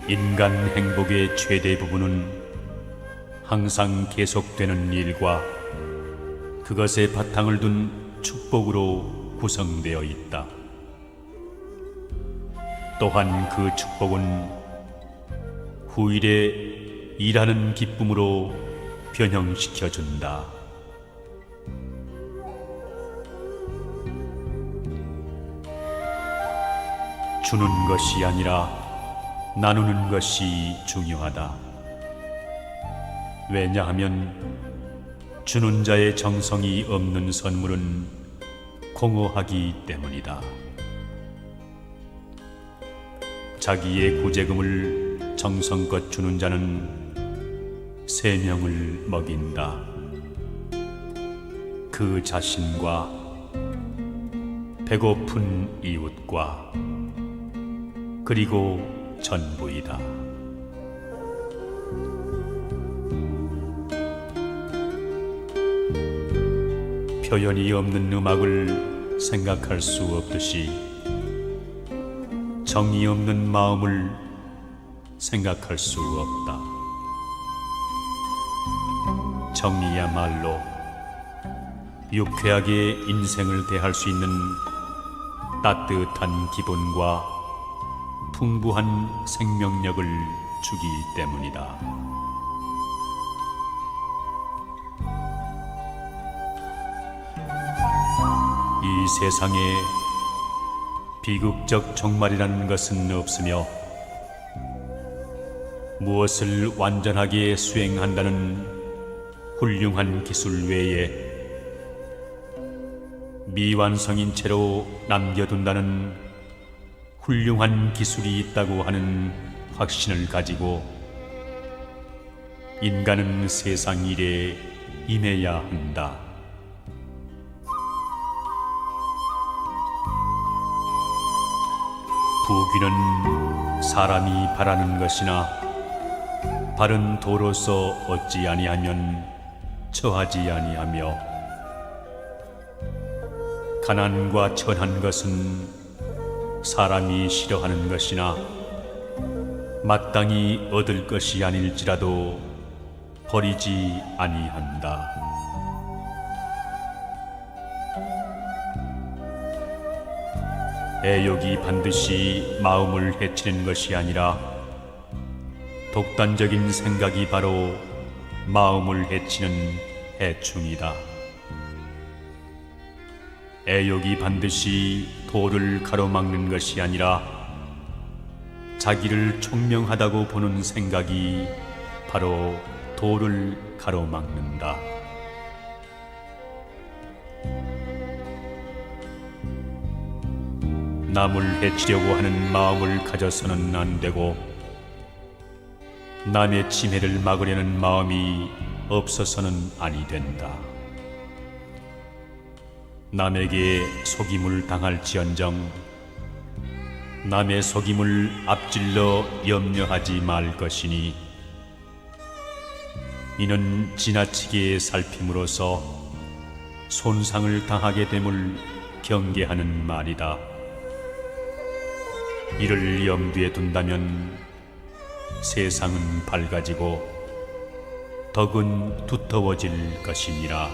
인간 행복의 최대 부분은 항상 계속되는 일과 그것에 바탕을 둔 축복으로 구성되어 있다. 또한 그 축복은 후일에 일하는 기쁨으로 변형시켜 준다. 주는 것이 아니라 나누는 것이 중요하다. 왜냐하면 주는 자의 정성이 없는 선물은 공허하기 때문이다. 자기의 구제금을 정성껏 주는 자는 생명을 먹인다. 그 자신과 배고픈 이웃과 그리고 전부이다. 표현이 없는 음악을 생각할 수 없듯이 정이 없는 마음을 생각할 수 없다. 정이야말로 유쾌하게 인생을 대할 수 있는 따뜻한 기분과 풍부한 생명력을 주기 때문이다. 이 세상에 비극적 종말이라는 것은 없으며 무엇을 완전하게 수행한다는 훌륭한 기술 외에 미완성인 채로 남겨둔다는 훌륭한 기술이 있다고 하는 확신을 가지고 인간은 세상 일에 임해야 한다. 부귀는 사람이 바라는 것이나 바른 도로서 얻지 아니하면 처하지 아니하며 가난과 천한 것은 사람이 싫어하는 것이나 마땅히 얻을 것이 아닐지라도 버리지 아니한다. 애욕이 반드시 마음을 해치는 것이 아니라 독단적인 생각이 바로 마음을 해치는 해충이다. 애욕이 반드시 도를 가로막는 것이 아니라 자기를 총명하다고 보는 생각이 바로 도를 가로막는다. 남을 해치려고 하는 마음을 가져서는 안 되고 남의 침해를 막으려는 마음이 없어서는 아니 된다. 남에게 속임을 당할지언정 남의 속임을 앞질러 염려하지 말 것이니 이는 지나치게 살핌으로써 손상을 당하게 됨을 경계하는 말이다. 이를 염두에 둔다면 세상은 밝아지고 덕은 두터워질 것이니라.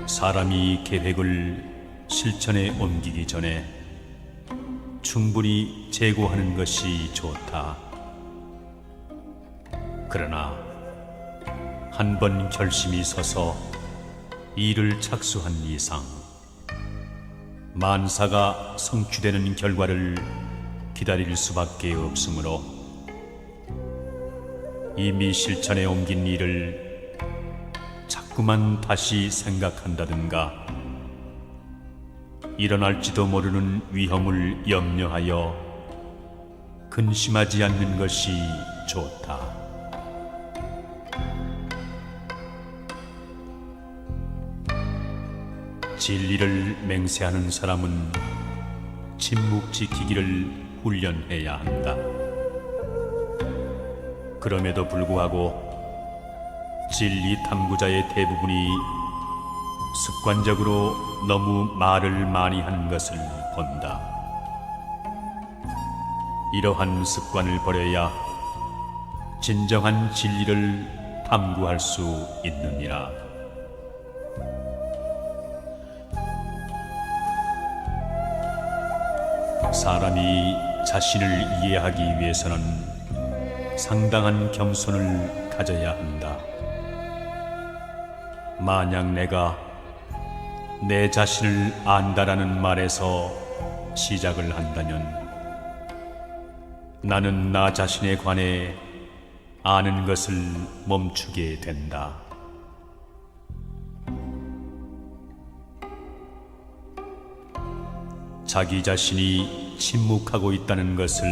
사람이 계획을 실천에 옮기기 전에 충분히 재고하는 것이 좋다. 그러나 한 번 결심이 서서 일을 착수한 이상 만사가 성취되는 결과를 기다릴 수밖에 없으므로 이미 실천에 옮긴 일을 자꾸만 다시 생각한다든가 일어날지도 모르는 위험을 염려하여 근심하지 않는 것이 좋다. 진리를 맹세하는 사람은 침묵 지키기를 훈련해야 한다. 그럼에도 불구하고 진리 탐구자의 대부분이 습관적으로 너무 말을 많이 하는 것을 본다. 이러한 습관을 버려야 진정한 진리를 탐구할 수 있느니라. 사람이 자신을 이해하기 위해서는 상당한 겸손을 가져야 한다. 만약 내가 내 자신을 안다라는 말에서 시작을 한다면 나는 나 자신에 관해 아는 것을 멈추게 된다. 자기 자신이 침묵하고 있다는 것을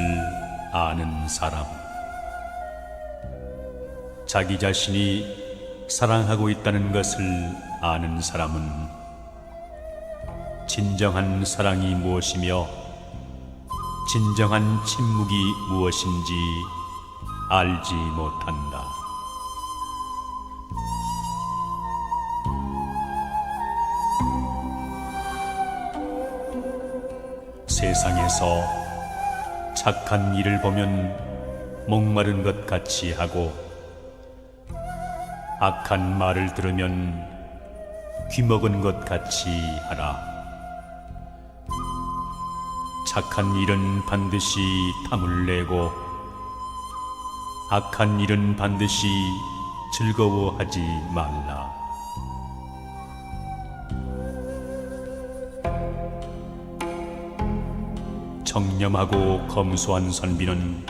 아는 사람, 자기 자신이 사랑하고 있다는 것을 아는 사람은 진정한 사랑이 무엇이며 진정한 침묵이 무엇인지 알지 못한다. 세상에서 착한 일을 보면 목마른 것 같이 하고 악한 말을 들으면 귀먹은 것 같이 하라. 착한 일은 반드시 탐을 내고 악한 일은 반드시 즐거워하지 말라. 청렴하고 검소한 선비는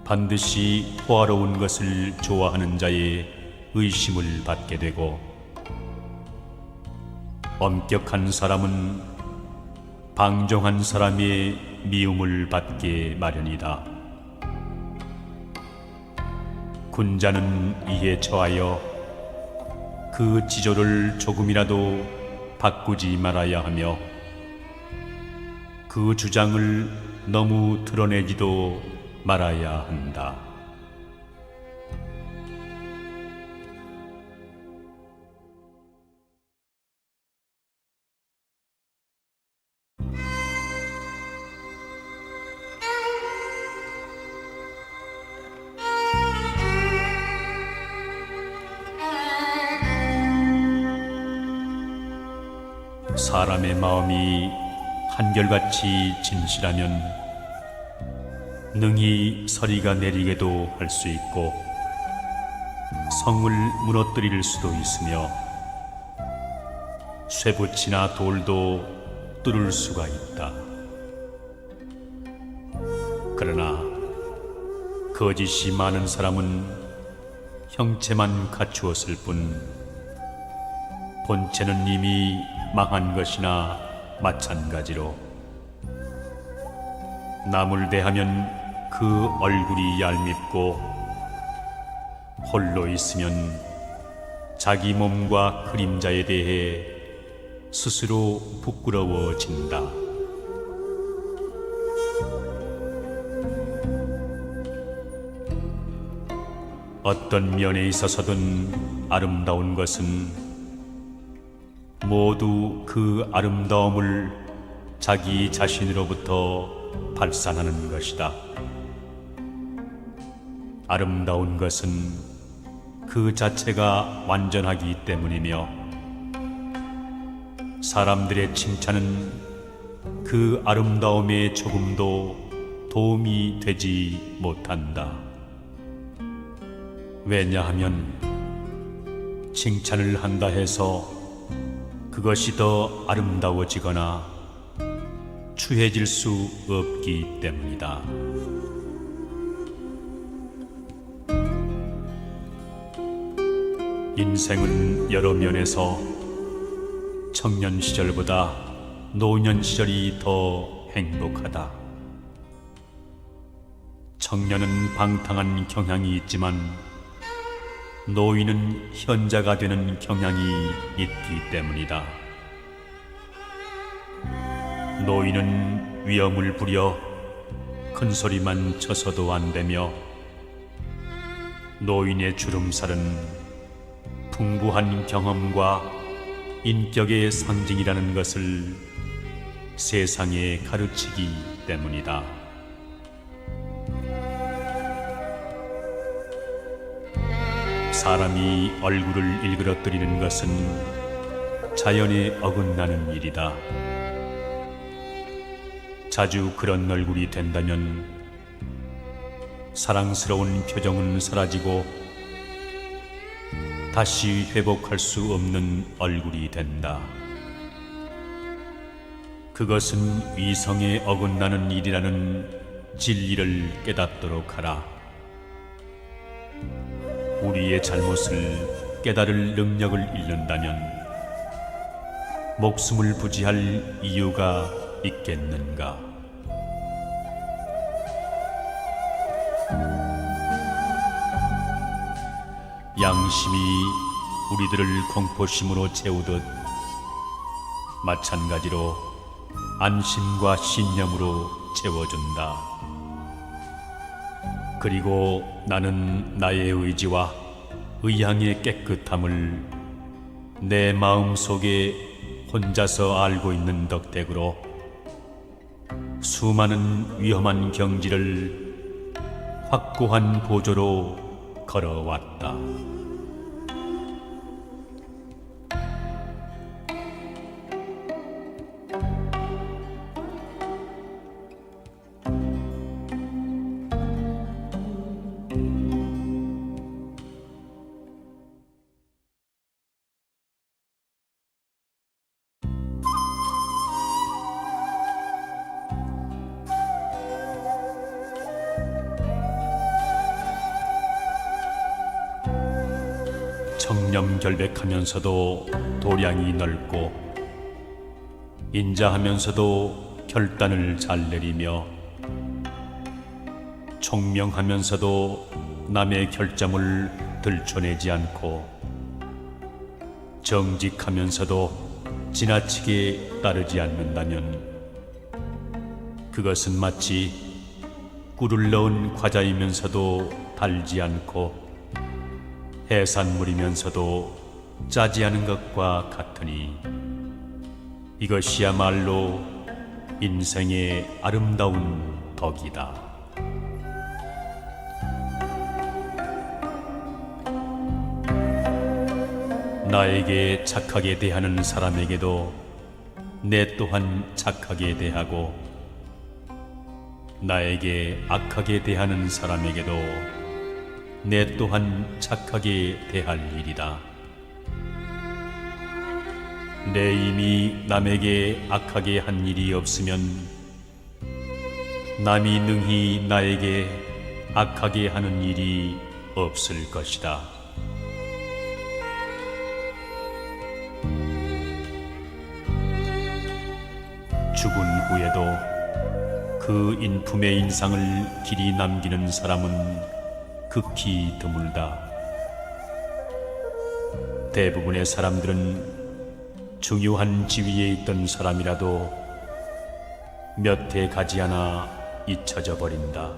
반드시 호화로운 것을 좋아하는 자의 의심을 받게 되고 엄격한 사람은 방종한 사람의 미움을 받게 마련이다. 군자는 이에 처하여 그 지조를 조금이라도 바꾸지 말아야 하며 그 주장을 너무 드러내지도 말아야 한다. 사람의 마음이 한결같이 진실하면 능히 서리가 내리게도 할 수 있고 성을 무너뜨릴 수도 있으며 쇠붙이나 돌도 뚫을 수가 있다. 그러나 거짓이 많은 사람은 형체만 갖추었을 뿐 본체는 이미 망한 것이나 마찬가지로 남을 대하면 그 얼굴이 얄밉고 홀로 있으면 자기 몸과 그림자에 대해 스스로 부끄러워진다. 어떤 면에 있어서든 아름다운 것은 모두 그 아름다움을 자기 자신으로부터 발산하는 것이다. 아름다운 것은 그 자체가 완전하기 때문이며 사람들의 칭찬은 그 아름다움에 조금도 도움이 되지 못한다. 왜냐하면 칭찬을 한다 해서 그것이 더 아름다워지거나 추해질 수 없기 때문이다. 인생은 여러 면에서 청년 시절보다 노년 시절이 더 행복하다. 청년은 방탕한 경향이 있지만 노인은 현자가 되는 경향이 있기 때문이다. 노인은 위엄을 부려 큰 소리만 쳐서도 안 되며, 노인의 주름살은 풍부한 경험과 인격의 상징이라는 것을 세상에 가르치기 때문이다. 사람이 얼굴을 일그러뜨리는 것은 자연에 어긋나는 일이다. 자주 그런 얼굴이 된다면 사랑스러운 표정은 사라지고 다시 회복할 수 없는 얼굴이 된다. 그것은 위성에 어긋나는 일이라는 진리를 깨닫도록 하라. 우리의 잘못을 깨달을 능력을 잃는다면 목숨을 부지할 이유가 있겠는가? 양심이 우리들을 공포심으로 채우듯 마찬가지로 안심과 신념으로 채워준다. 그리고 나는 나의 의지와 의향의 깨끗함을 내 마음속에 혼자서 알고 있는 덕택으로 수많은 위험한 경지를 확고한 보조로 걸어왔다. 청렴결백하면서도 도량이 넓고 인자하면서도 결단을 잘 내리며 총명하면서도 남의 결점을 들춰내지 않고 정직하면서도 지나치게 따르지 않는다면 그것은 마치 꿀을 넣은 과자이면서도 달지 않고 해산물이면서도 짜지 않은 것과 같으니 이것이야말로 인생의 아름다운 덕이다. 나에게 착하게 대하는 사람에게도 내 또한 착하게 대하고, 나에게 악하게 대하는 사람에게도 내 또한 착하게 대할 일이다. 내 이미 남에게 악하게 한 일이 없으면 남이 능히 나에게 악하게 하는 일이 없을 것이다. 죽은 후에도 그 인품의 인상을 길이 남기는 사람은 극히 드물다. 대부분의 사람들은 중요한 지위에 있던 사람이라도 몇 해 가지 않아 잊혀져 버린다.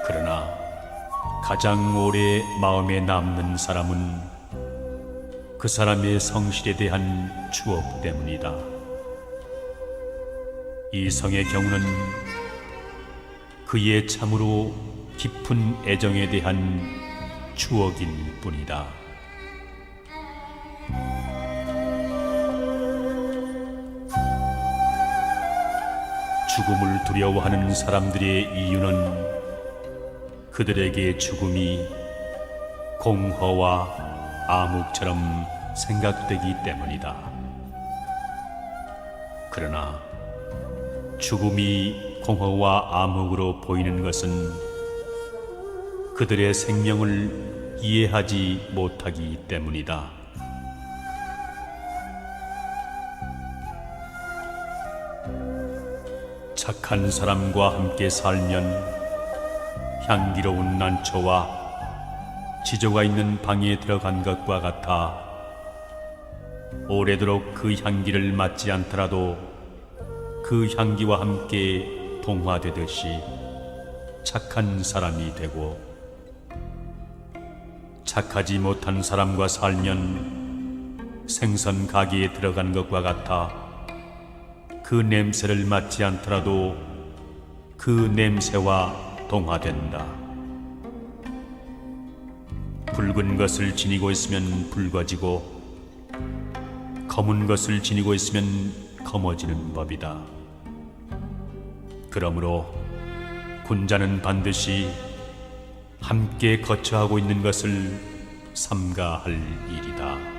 그러나 가장 오래 마음에 남는 사람은 그 사람의 성실에 대한 추억 때문이다. 이성의 경우는 그의 참으로 깊은 애정에 대한 추억일 뿐이다. 죽음을 두려워하는 사람들의 이유는 그들에게 죽음이 공허와 암흑처럼 생각되기 때문이다. 그러나 죽음이 공허와 암흑으로 보이는 것은 그들의 생명을 이해하지 못하기 때문이다. 착한 사람과 함께 살면 향기로운 난초와 지조가 있는 방에 들어간 것과 같아 오래도록 그 향기를 맡지 않더라도 그 향기와 함께 동화되듯이 착한 사람이 되고, 착하지 못한 사람과 살면 생선 가게에 들어간 것과 같아 그 냄새를 맡지 않더라도 그 냄새와 동화된다. 붉은 것을 지니고 있으면 붉어지고 검은 것을 지니고 있으면 검어지는 법이다. 그러므로 군자는 반드시 함께 거처하고 있는 것을 삼가할 일이다.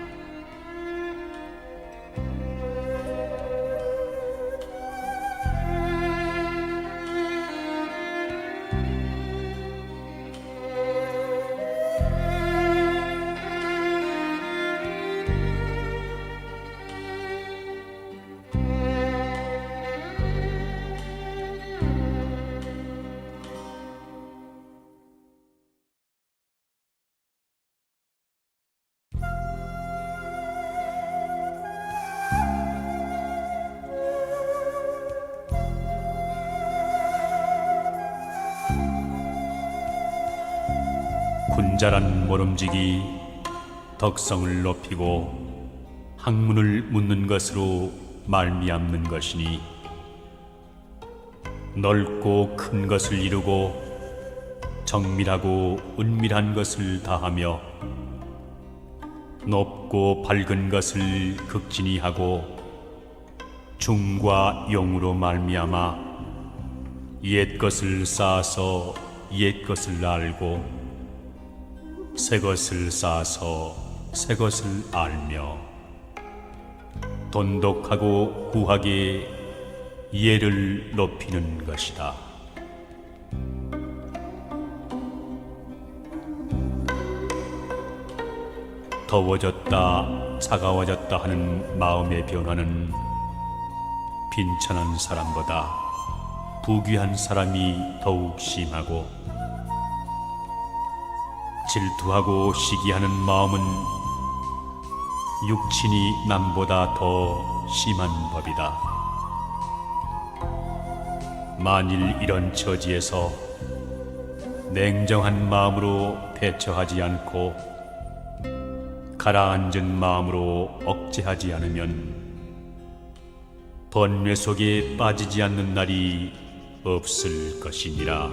군자란 모름지기 덕성을 높이고 학문을 묻는 것으로 말미암는 것이니, 넓고 큰 것을 이루고 정밀하고 은밀한 것을 다하며 높고 밝은 것을 극진히 하고 중과 용으로 말미암아 옛 것을 쌓아서 옛 것을 알고 새 것을 쌓아서 새 것을 알며 돈독하고 구하게 예를 높이는 것이다. 더워졌다 차가워졌다 하는 마음의 변화는 빈천한 사람보다 부귀한 사람이 더욱 심하고, 질투하고 시기하는 마음은 육친이 남보다 더 심한 법이다. 만일 이런 처지에서 냉정한 마음으로 대처하지 않고 가라앉은 마음으로 억제하지 않으면 번뇌 속에 빠지지 않는 날이 없을 것이니라.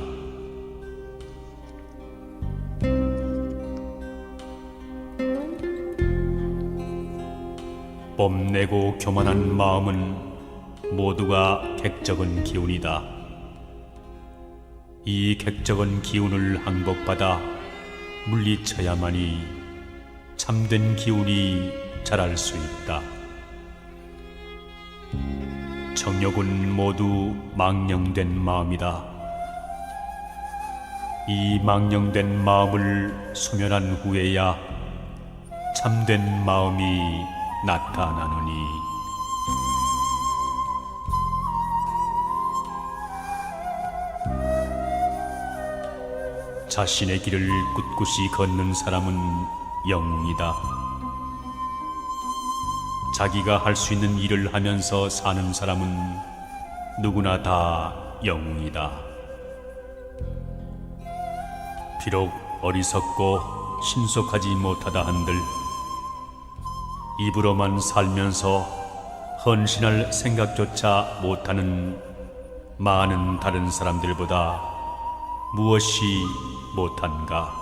뽐내고 교만한 마음은 모두가 객적은 기운이다. 이 객적은 기운을 항복받아 물리쳐야만이 참된 기운이 자랄 수 있다. 정욕은 모두 망령된 마음이다. 이 망령된 마음을 소멸한 후에야 참된 마음이 나타나느니, 자신의 길을 꿋꿋이 걷는 사람은 영웅이다. 자기가 할 수 있는 일을 하면서 사는 사람은 누구나 다 영웅이다. 비록 어리석고 신속하지 못하다 한들 입으로만 살면서 헌신할 생각조차 못하는 많은 다른 사람들보다 무엇이 못한가?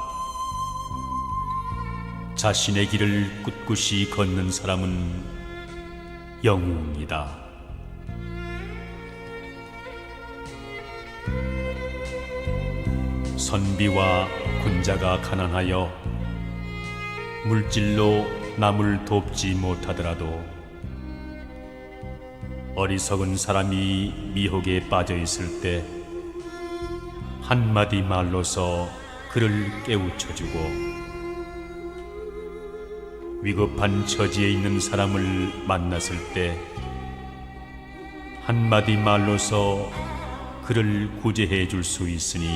자신의 길을 꿋꿋이 걷는 사람은 영웅이다. 선비와 군자가 가난하여 물질로 남을 돕지 못하더라도 어리석은 사람이 미혹에 빠져 있을 때 한마디 말로서 그를 깨우쳐주고, 위급한 처지에 있는 사람을 만났을 때 한마디 말로서 그를 구제해 줄 수 있으니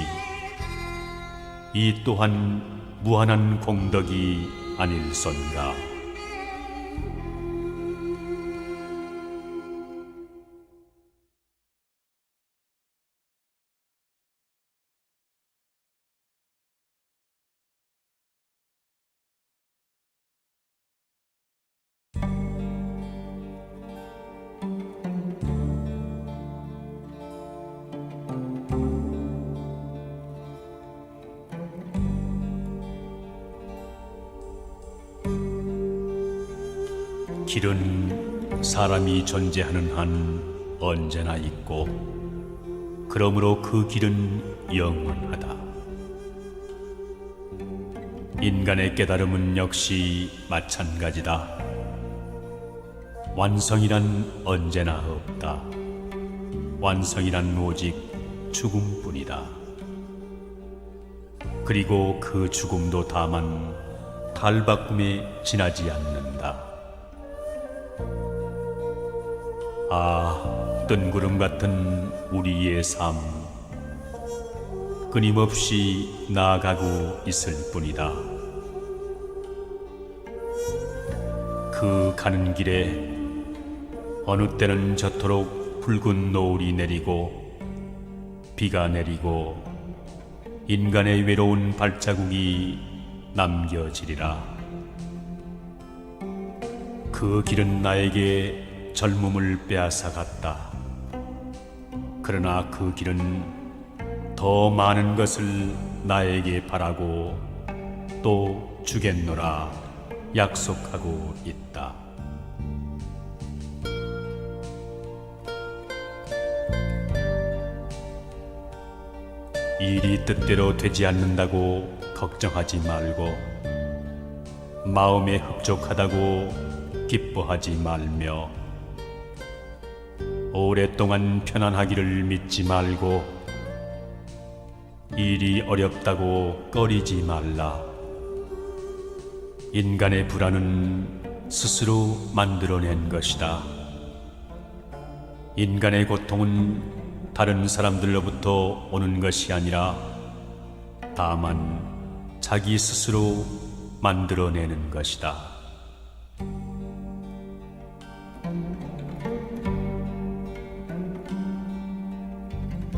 이 또한 무한한 공덕이 아닐선가. 길은 사람이 존재하는 한 언제나 있고, 그러므로 그 길은 영원하다. 인간의 깨달음은 역시 마찬가지다. 완성이란 언제나 없다. 완성이란 오직 죽음뿐이다. 그리고 그 죽음도 다만 탈바꿈에 지나지 않는다. 아, 뜬구름 같은 우리의 삶, 끊임없이 나아가고 있을 뿐이다. 그 가는 길에 어느 때는 저토록 붉은 노을이 내리고 비가 내리고 인간의 외로운 발자국이 남겨지리라. 그 길은 나에게 젊음을 빼앗아갔다. 그러나 그 길은 더 많은 것을 나에게 바라고 또 주겠노라 약속하고 있다. 일이 뜻대로 되지 않는다고 걱정하지 말고, 마음에 흡족하다고 기뻐하지 말며, 오랫동안 편안하기를 믿지 말고, 일이 어렵다고 꺼리지 말라. 인간의 불안은 스스로 만들어낸 것이다. 인간의 고통은 다른 사람들로부터 오는 것이 아니라 다만 자기 스스로 만들어내는 것이다.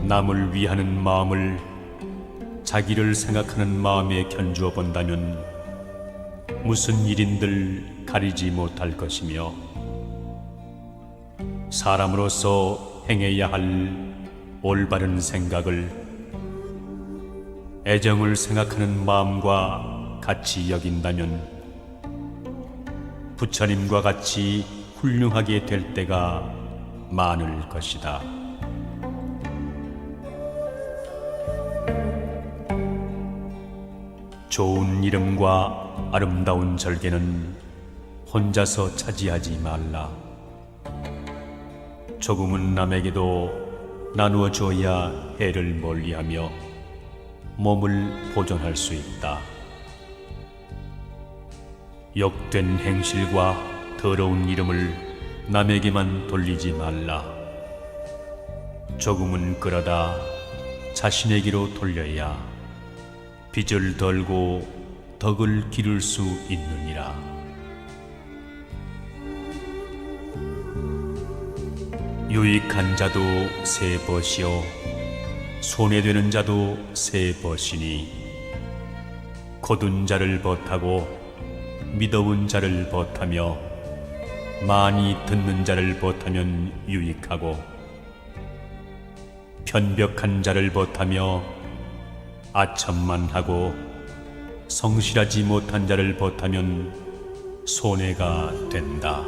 남을 위하는 마음을 자기를 생각하는 마음에 견주어 본다면 무슨 일인들 가리지 못할 것이며, 사람으로서 행해야 할 올바른 생각을 애정을 생각하는 마음과 같이 여긴다면 부처님과 같이 훌륭하게 될 때가 많을 것이다. 좋은 이름과 아름다운 절개는 혼자서 차지하지 말라. 조금은 남에게도 나누어 줘야 해를 멀리하며 몸을 보존할 수 있다. 욕된 행실과 더러운 이름을 남에게만 돌리지 말라. 조금은 끌어다 자신에게로 돌려야 빚을 덜고 덕을 기를 수 있느니라. 유익한 자도 세 벗이요 손해되는 자도 세 벗이니, 고든 자를 벗하고 미더운 자를 벗하며 많이 듣는 자를 벗하면 유익하고, 편벽한 자를 벗하며 아첨만하고 성실하지 못한 자를 벗하면 손해가 된다.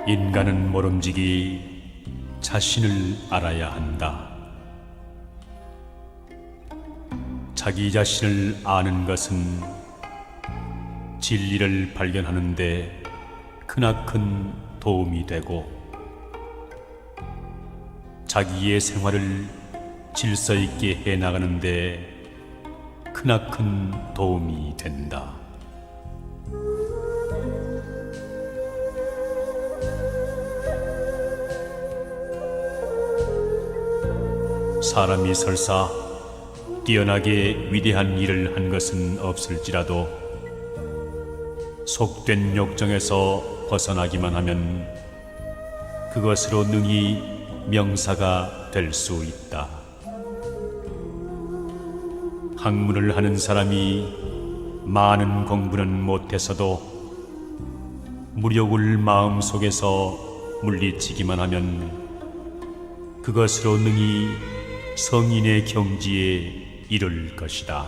인간은 모름지기 자신을 알아야 한다. 자기 자신을 아는 것은 진리를 발견하는 데 크나큰 도움이 되고 자기의 생활을 질서 있게 해나가는 데 크나큰 도움이 된다. 사람이 설사 뛰어나게 위대한 일을 한 것은 없을지라도 속된 욕정에서 벗어나기만 하면 그것으로 능히 명사가 될 수 있다. 학문을 하는 사람이 많은 공부는 못해서도 무력을 마음속에서 물리치기만 하면 그것으로 능히 성인의 경지에 이를 것이다.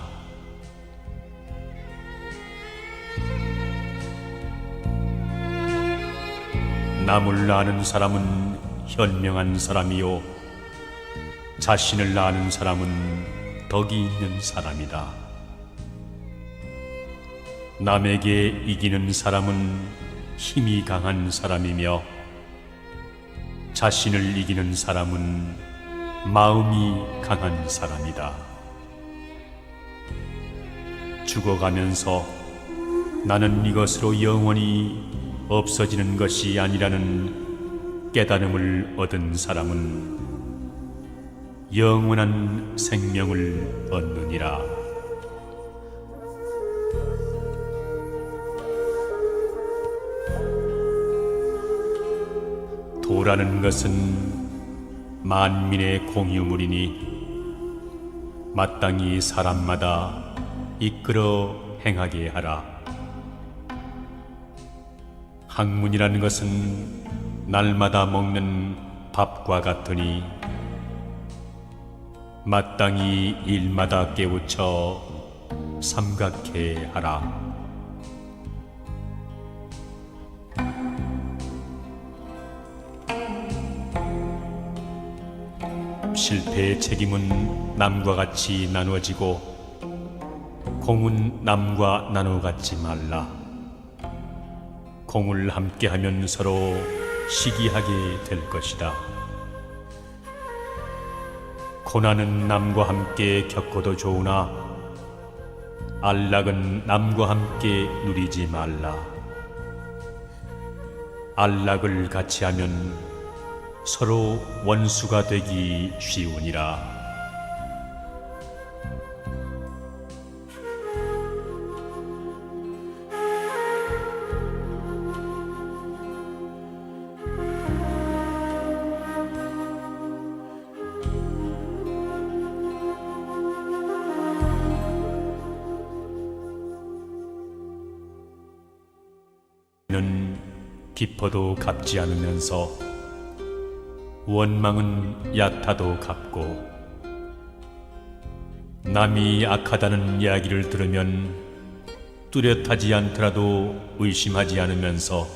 남을 아는 사람은 현명한 사람이요 자신을 아는 사람은 덕이 있는 사람이다. 남에게 이기는 사람은 힘이 강한 사람이며 자신을 이기는 사람은 마음이 강한 사람이다. 죽어가면서 나는 이것으로 영원히 없어지는 것이 아니라는 깨달음을 얻은 사람은 영원한 생명을 얻느니라. 도라는 것은 만민의 공유물이니 마땅히 사람마다 이끌어 행하게 하라. 학문이라는 것은 날마다 먹는 밥과 같으니 마땅히 일마다 깨우쳐 삼각해 하라. 실패의 책임은 남과 같이 나누어지고 공은 남과 나눠 갖지 말라. 공을 함께하면 서로 시기하게 될 것이다. 고난은 남과 함께 겪어도 좋으나 안락은 남과 함께 누리지 말라. 안락을 같이 하면 서로 원수가 되기 쉬우니라. 는 깊어도 갚지 않으면서 원망은 얕아도 갚고 남이 악하다는 이야기를 들으면 뚜렷하지 않더라도 의심하지 않으면서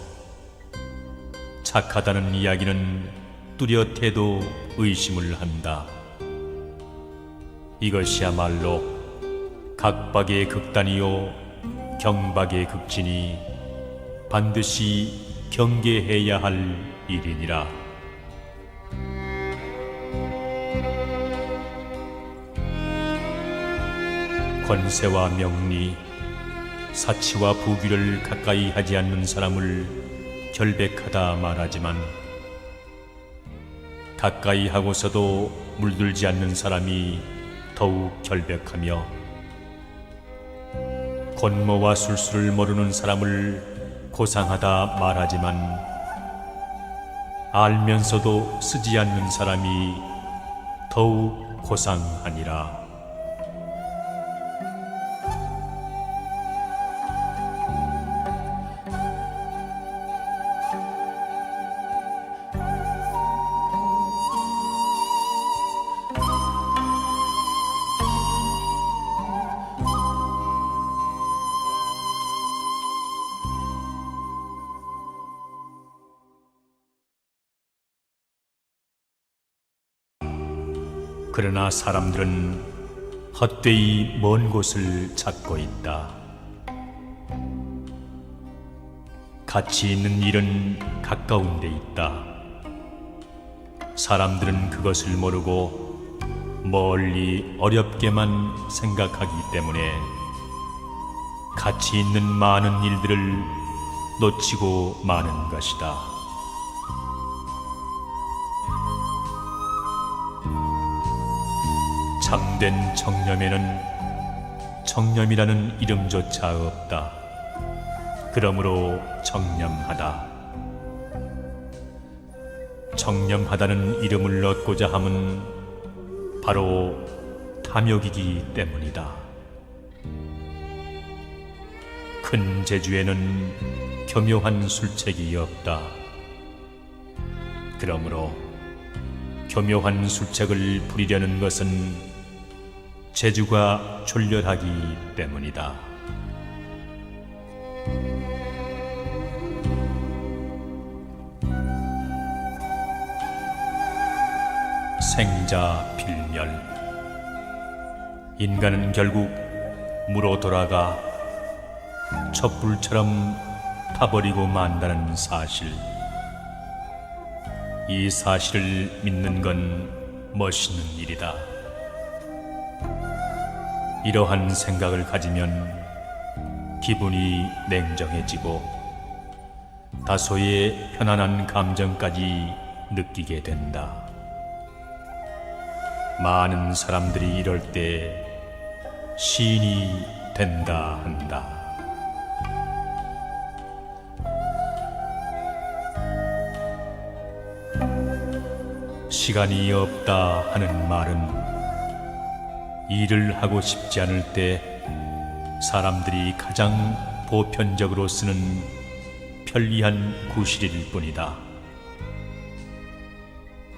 착하다는 이야기는 뚜렷해도 의심을 한다. 이것이야말로 각박의 극단이요 경박의 극진이 반드시 경계해야 할 일이니라. 권세와 명리, 사치와 부귀를 가까이 하지 않는 사람을 결백하다 말하지만 가까이 하고서도 물들지 않는 사람이 더욱 결백하며 권모와 술수를 모르는 사람을 고상하다 말하지만 알면서도 쓰지 않는 사람이 더욱 고상하니라. 그러나 사람들은 헛되이 먼 곳을 찾고 있다. 가치 있는 일은 가까운 데 있다. 사람들은 그것을 모르고 멀리 어렵게만 생각하기 때문에 가치 있는 많은 일들을 놓치고 마는 것이다. 참된 청렴에는 청렴이라는 이름조차 없다. 그러므로 청렴하다. 청렴하다는 이름을 얻고자 함은 바로 탐욕이기 때문이다. 큰 재주에는 교묘한 술책이 없다. 그러므로 교묘한 술책을 부리려는 것은 재주가 졸렬하기 때문이다. 생자 필멸. 인간은 결국 무로 돌아가 촛불처럼 타버리고 만다는 사실. 이 사실을 믿는 건 멋있는 일이다. 이러한 생각을 가지면 기분이 냉정해지고 다소의 편안한 감정까지 느끼게 된다. 많은 사람들이 이럴 때 시인이 된다 한다. 시간이 없다 하는 말은 일을 하고 싶지 않을 때 사람들이 가장 보편적으로 쓰는 편리한 구실일 뿐이다.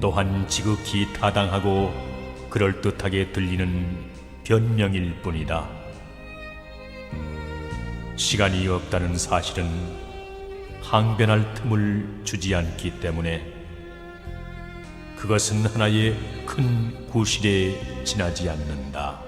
또한 지극히 타당하고 그럴듯하게 들리는 변명일 뿐이다. 시간이 없다는 사실은 항변할 틈을 주지 않기 때문에 그것은 하나의 큰 구실에 지나지 않는다.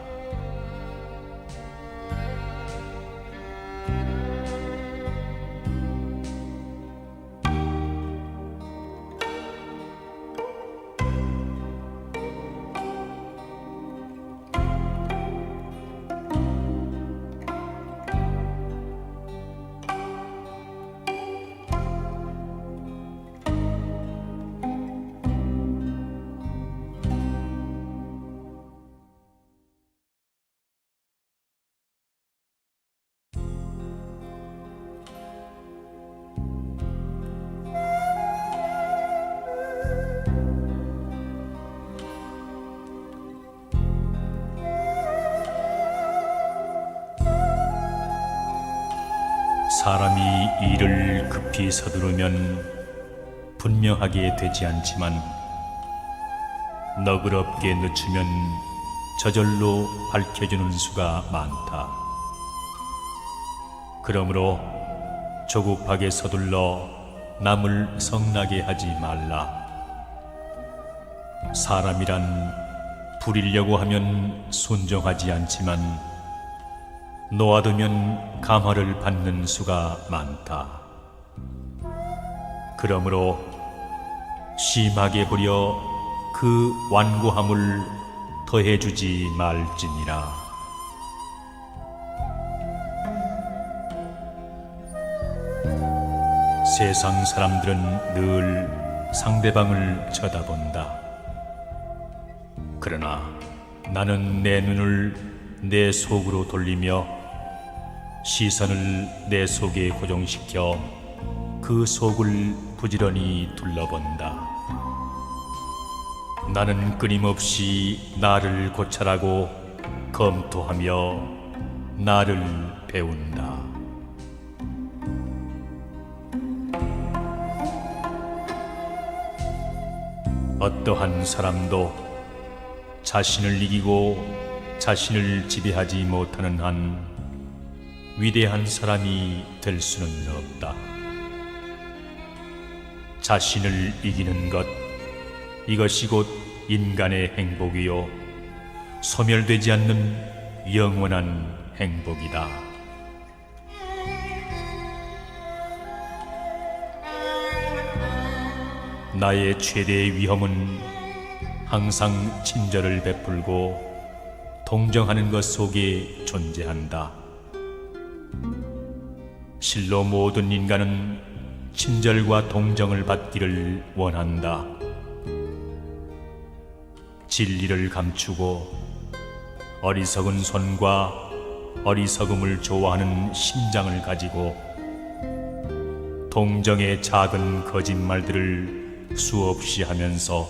사람이 일을 급히 서두르면 분명하게 되지 않지만 너그럽게 늦추면 저절로 밝혀지는 수가 많다. 그러므로 조급하게 서둘러 남을 성나게 하지 말라. 사람이란 부리려고 하면 순종하지 않지만 놓아두면 감화를 받는 수가 많다. 그러므로 심하게 부려 그 완고함을 더해주지 말지니라. 세상 사람들은 늘 상대방을 쳐다본다. 그러나 나는 내 눈을 내 속으로 돌리며 시선을 내 속에 고정시켜 그 속을 부지런히 둘러본다. 나는 끊임없이 나를 고찰하고 검토하며 나를 배운다. 어떠한 사람도 자신을 이기고 자신을 지배하지 못하는 한 위대한 사람이 될 수는 없다. 자신을 이기는 것, 이것이 곧 인간의 행복이요 소멸되지 않는 영원한 행복이다. 나의 최대의 위험은 항상 친절을 베풀고 동정하는 것 속에 존재한다. 실로 모든 인간은 친절과 동정을 받기를 원한다. 진리를 감추고 어리석은 손과 어리석음을 좋아하는 심장을 가지고 동정의 작은 거짓말들을 수없이 하면서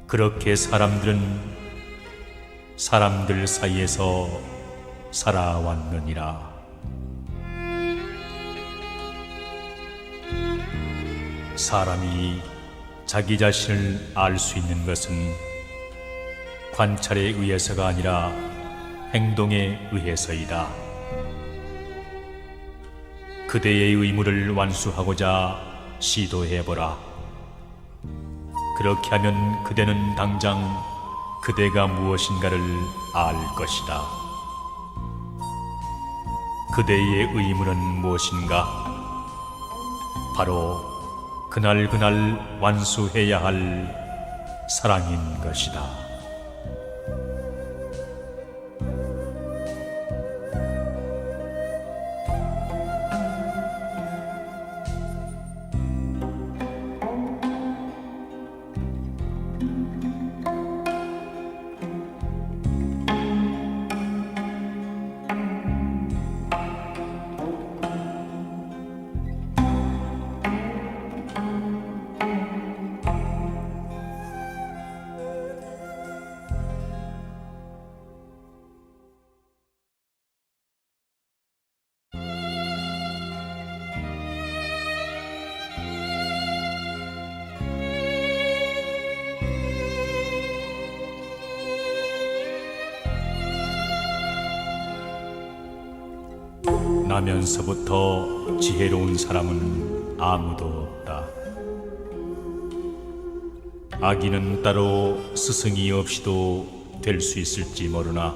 그렇게 사람들은 사람들 사이에서 살아왔느니라. 사람이 자기 자신을 알 수 있는 것은 관찰에 의해서가 아니라 행동에 의해서이다. 그대의 의무를 완수하고자 시도해보라. 그렇게 하면 그대는 당장 그대가 무엇인가를 알 것이다. 그대의 의무는 무엇인가? 바로 그날 완수해야 할 사랑인 것이다. 나면서부터 지혜로운 사람은 아무도 없다. 아기는 따로 스승이 없이도 될 수 있을지 모르나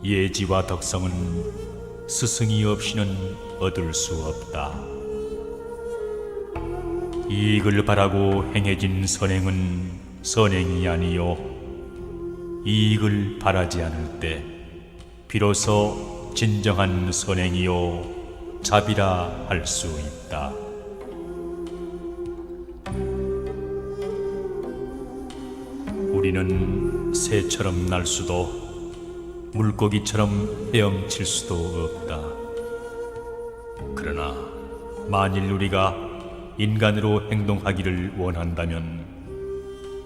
예지와 덕성은 스승이 없이는 얻을 수 없다. 이익을 바라고 행해진 선행은 선행이 아니요 이익을 바라지 않을 때 비로소 진정한 선행이요 자비라 할 수 있다. 우리는 새처럼 날 수도 물고기처럼 헤엄칠 수도 없다. 그러나 만일 우리가 인간으로 행동하기를 원한다면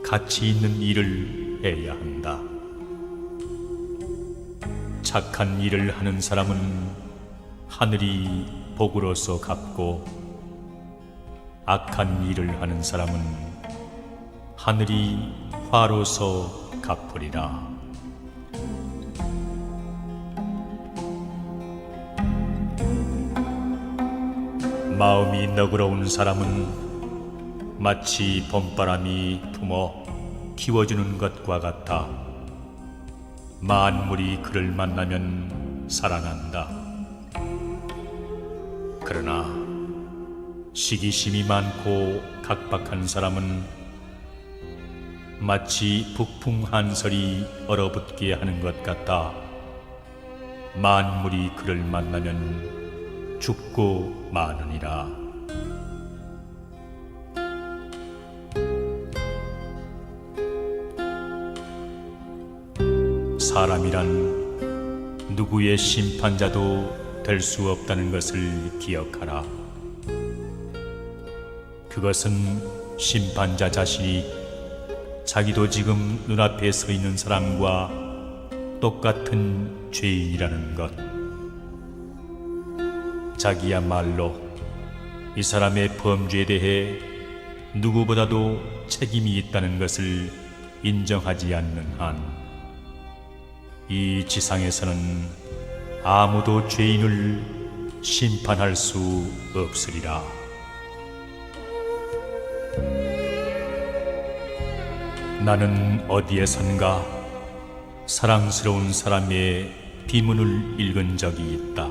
가치 있는 일을 해야 한다. 착한 일을 하는 사람은 하늘이 복으로서 갚고 악한 일을 하는 사람은 하늘이 화로서 갚으리라. 마음이 너그러운 사람은 마치 봄바람이 품어 키워주는 것과 같아 만물이 그를 만나면 살아난다. 그러나 시기심이 많고 각박한 사람은 마치 북풍 한설이 얼어붙게 하는 것 같다. 만물이 그를 만나면 죽고 마느니라. 사람이란 누구의 심판자도 될 수 없다는 것을 기억하라. 그것은 심판자 자신이 자기도 지금 눈앞에 서 있는 사람과 똑같은 죄인이라는 것. 자기야말로 이 사람의 범죄에 대해 누구보다도 책임이 있다는 것을 인정하지 않는 한 이 지상에서는 아무도 죄인을 심판할 수 없으리라. 나는 어디에선가 사랑스러운 사람의 비문을 읽은 적이 있다.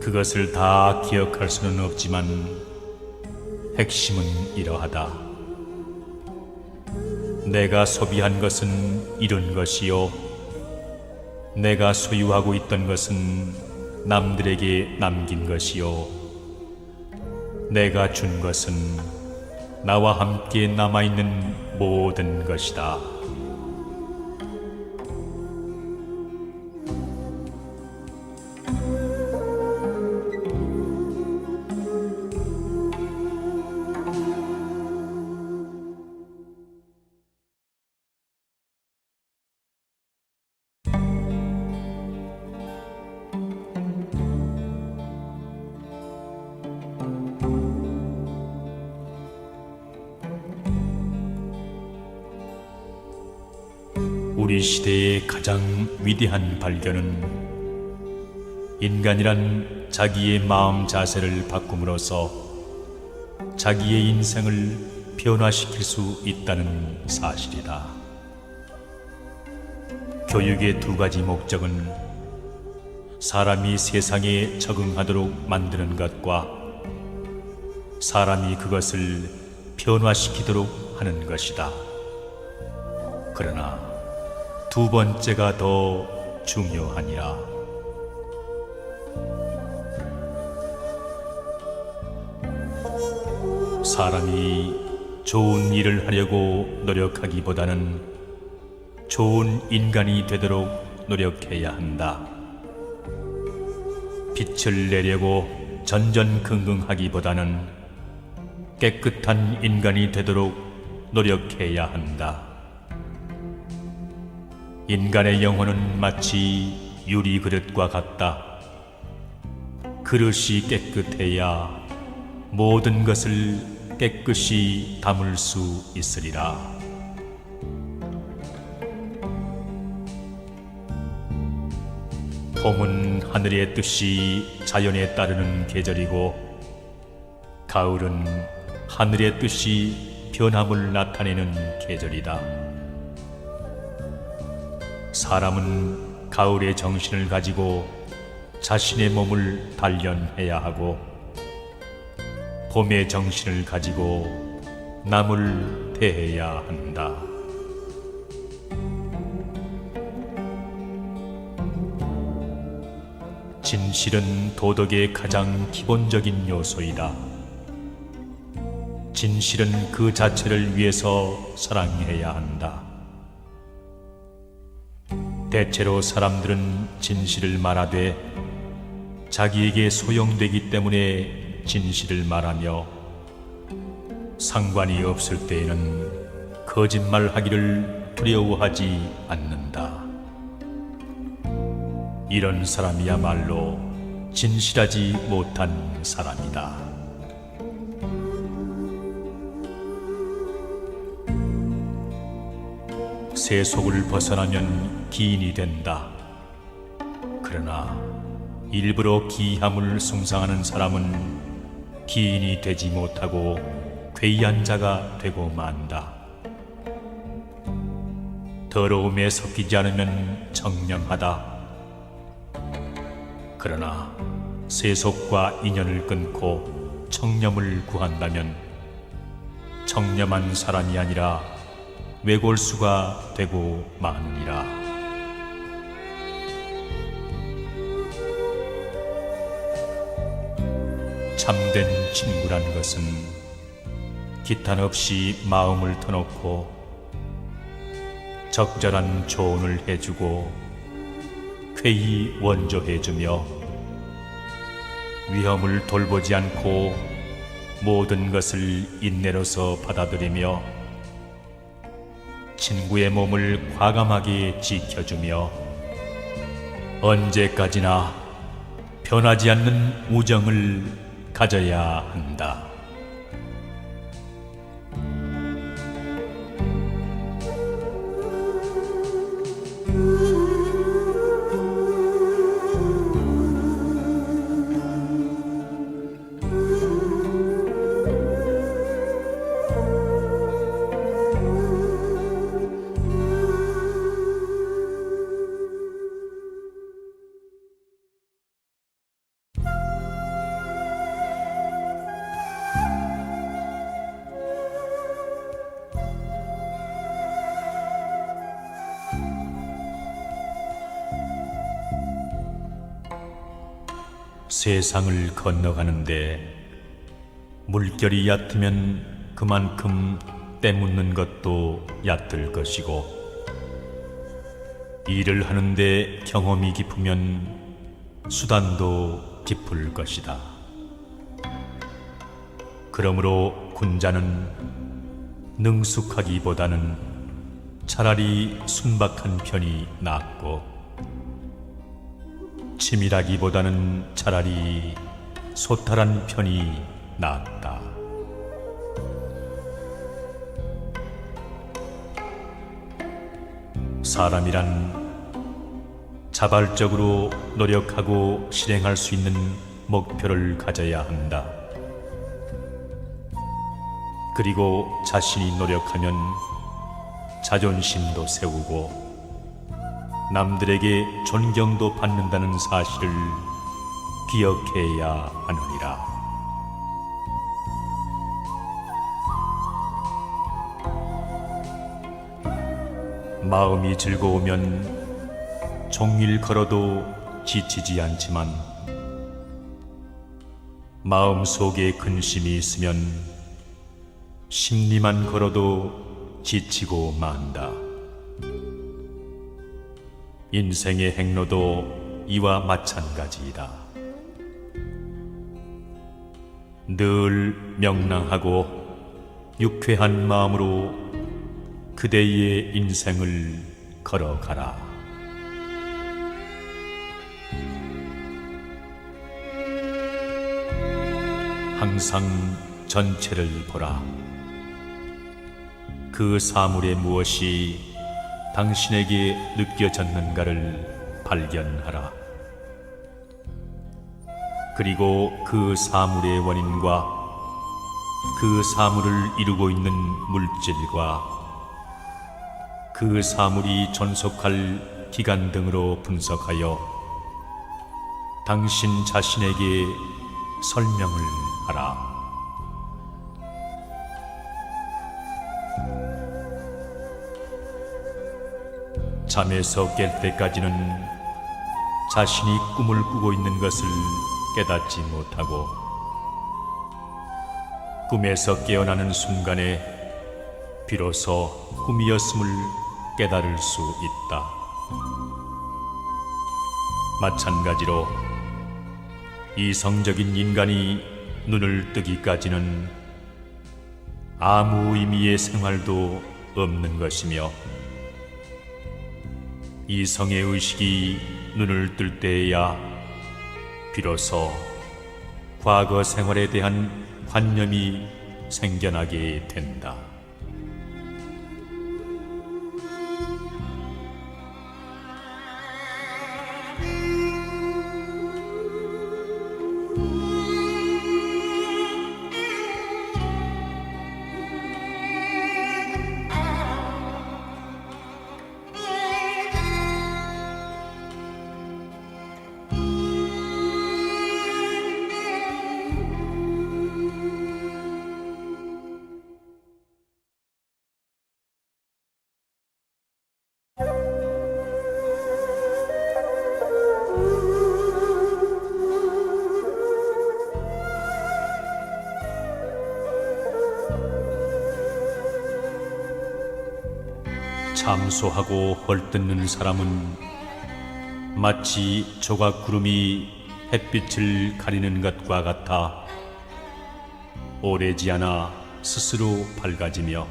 그것을 다 기억할 수는 없지만 핵심은 이러하다. 내가 소비한 것은 이룬 것이요, 내가 소유하고 있던 것은 남들에게 남긴 것이요, 내가 준 것은 나와 함께 남아있는 모든 것이다. 우리 시대의 가장 위대한 발견은 인간이란 자기의 마음 자세를 바꿈으로써 자기의 인생을 변화시킬 수 있다는 사실이다. 교육의 두 가지 목적은 사람이 세상에 적응하도록 만드는 것과 사람이 그것을 변화시키도록 하는 것이다. 그러나 두 번째가 더 중요하니라. 사람이 좋은 일을 하려고 노력하기보다는 좋은 인간이 되도록 노력해야 한다. 빛을 내려고 전전긍긍하기보다는 깨끗한 인간이 되도록 노력해야 한다. 인간의 영혼은 마치 유리 그릇과 같다. 그릇이 깨끗해야 모든 것을 깨끗이 담을 수 있으리라. 봄은 하늘의 뜻이 자연에 따르는 계절이고, 가을은 하늘의 뜻이 변함을 나타내는 계절이다. 사람은 가을의 정신을 가지고 자신의 몸을 단련해야 하고, 봄의 정신을 가지고 남을 대해야 한다. 진실은 도덕의 가장 기본적인 요소이다. 진실은 그 자체를 위해서 사랑해야 한다. 대체로 사람들은 진실을 말하되 자기에게 소용되기 때문에 진실을 말하며, 상관이 없을 때에는 거짓말하기를 두려워하지 않는다. 이런 사람이야말로 진실하지 못한 사람이다. 세속을 벗어나면 기인이 된다. 그러나 일부러 기함을 숭상하는 사람은 기인이 되지 못하고 괴이한 자가 되고 만다. 더러움에 섞이지 않으면 청렴하다. 그러나 세속과 인연을 끊고 청렴을 구한다면 청렴한 사람이 아니라 외골수가 되고 마느니라. 참된 친구란 것은 기탄 없이 마음을 터놓고 적절한 조언을 해주고 쾌히 원조해주며 위험을 돌보지 않고 모든 것을 인내로서 받아들이며 친구의 몸을 과감하게 지켜주며 언제까지나 변하지 않는 우정을 가져야 한다. 세상을 건너가는데 물결이 얕으면 그만큼 때묻는 것도 얕을 것이고, 일을 하는데 경험이 깊으면 수단도 깊을 것이다. 그러므로 군자는 능숙하기보다는 차라리 순박한 편이 낫고, 치밀하기보다는 차라리 소탈한 편이 낫다. 사람이란 자발적으로 노력하고 실행할 수 있는 목표를 가져야 한다. 그리고 자신이 노력하면 자존심도 세우고 남들에게 존경도 받는다는 사실을 기억해야 하느니라. 마음이 즐거우면 종일 걸어도 지치지 않지만, 마음속에 근심이 있으면 십리만 걸어도 지치고 만다. 인생의 행로도 이와 마찬가지이다. 늘 명랑하고 유쾌한 마음으로 그대의 인생을 걸어가라. 항상 전체를 보라. 그 사물에 무엇이 당신에게 느껴졌는가를 발견하라. 그리고 그 사물의 원인과 그 사물을 이루고 있는 물질과 그 사물이 존속할 기간 등으로 분석하여 당신 자신에게 설명을 하라. 잠에서 깰 때까지는 자신이 꿈을 꾸고 있는 것을 깨닫지 못하고, 꿈에서 깨어나는 순간에 비로소 꿈이었음을 깨달을 수 있다. 마찬가지로 이성적인 인간이 눈을 뜨기까지는 아무 의미의 생활도 없는 것이며, 이성의 의식이 눈을 뜰 때에야 비로소 과거 생활에 대한 관념이 생겨나게 된다. 참소하고 헐뜯는 사람은 마치 조각구름이 햇빛을 가리는 것과 같아 오래지 않아 스스로 밝아지며,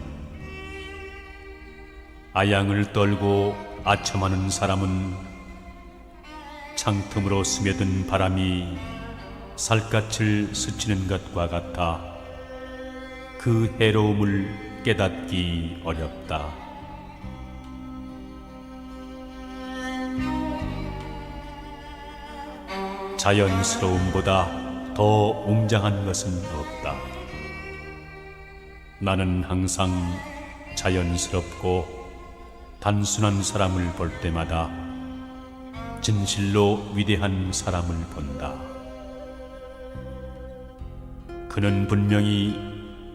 아양을 떨고 아첨하는 사람은 창틈으로 스며든 바람이 살갗을 스치는 것과 같아 그 해로움을 깨닫기 어렵다. 자연스러움보다 더 웅장한 것은 없다. 나는 항상 자연스럽고 단순한 사람을 볼 때마다 진실로 위대한 사람을 본다. 그는 분명히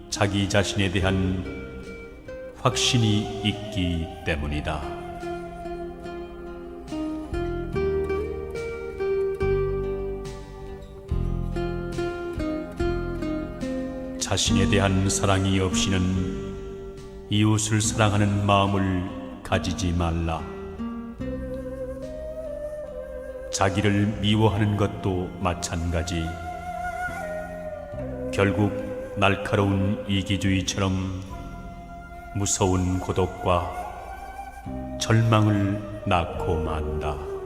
자기 자신에 대한 확신이 있기 때문이다. 자신에 대한 사랑이 없이는 이웃을 사랑하는 마음을 가지지 말라. 자기를 미워하는 것도 마찬가지. 결국 날카로운 이기주의처럼 무서운 고독과 절망을 낳고 만다.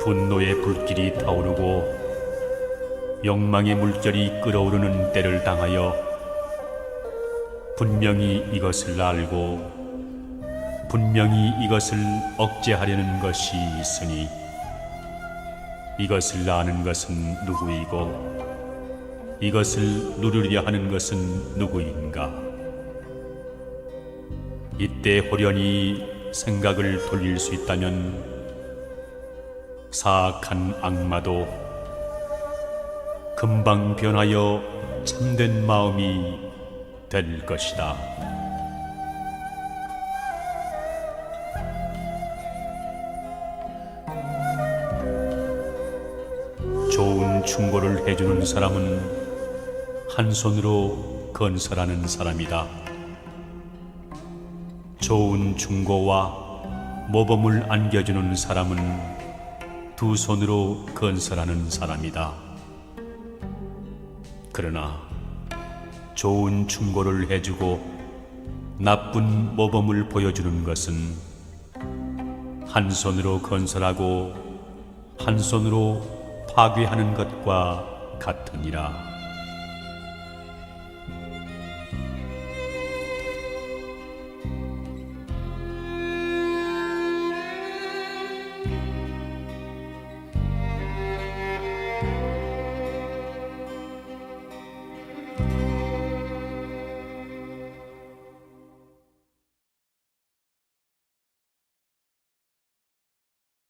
분노의 불길이 타오르고 욕망의 물결이 끓어오르는 때를 당하여 분명히 이것을 알고 분명히 이것을 억제하려는 것이 있으니 이것을 아는 것은 누구이고 이것을 누리려 하는 것은 누구인가? 이때 호련히 생각을 돌릴 수 있다면 사악한 악마도 금방 변하여 참된 마음이 될 것이다. 좋은 충고를 해주는 사람은 한 손으로 건설하는 사람이다. 좋은 충고와 모범을 안겨주는 사람은 두 손으로 건설하는 사람이다. 그러나 좋은 충고를 해주고 나쁜 모범을 보여주는 것은 한 손으로 건설하고 한 손으로 파괴하는 것과 같으니라.